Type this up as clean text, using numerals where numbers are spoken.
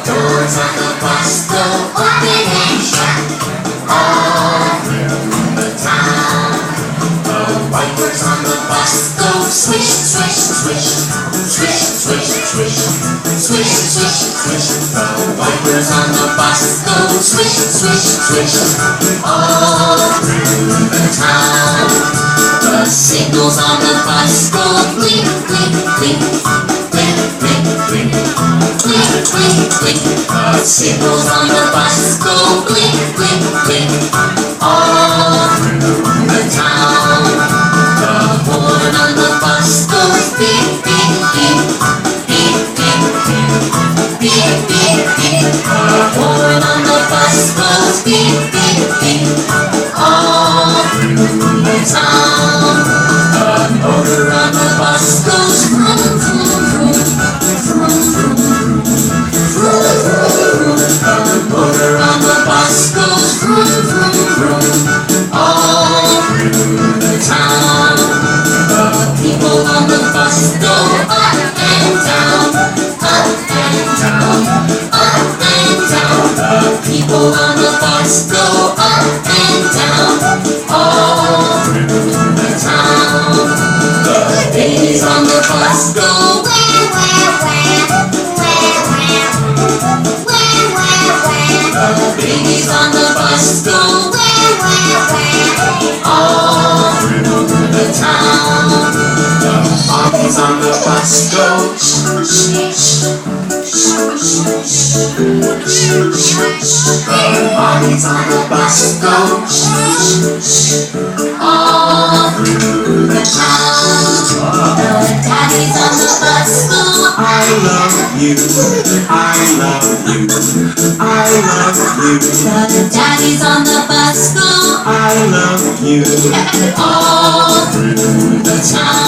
Doors on the bus go open and shut all through the town. The wipers on the bus go swish, swish, swish, swish, swish, swish, swish, swish, swish. The wipers on the bus go swish, swish, swish, all through the town. The signals on the bus go blink, blink, blink, blink, blink, blink, blink, blink, blink. The signals on the bus go blink, blink, blink, all through the town. The horn on the bus goes beep, beep, beep, beep, beep, beep, beep, beep, beep. The horn on the bus goes beep, beep, beep, all through the town. The motor on the bus goes vroom, vroom, vroom, vroom, vroom, vroom, vroom, vroom. The motor on the bus goes vroom, vroom, vroom, all through the town. The people on the bus go up and down, up and down, up and down. The people on the bus go up and down, all through the town. The babies on the bus go where, where, where, where, where, where, where, where. The babies on the bus go where, where, where, all through the town. The mommies on the bus go shh, shh, shh, shh, shh, shh. The mommies on the bus go shh, shh, shh, all through the town. The daddies on the bus go I love you, I love you, I love you. The daddies on the bus go I love you, all through the town.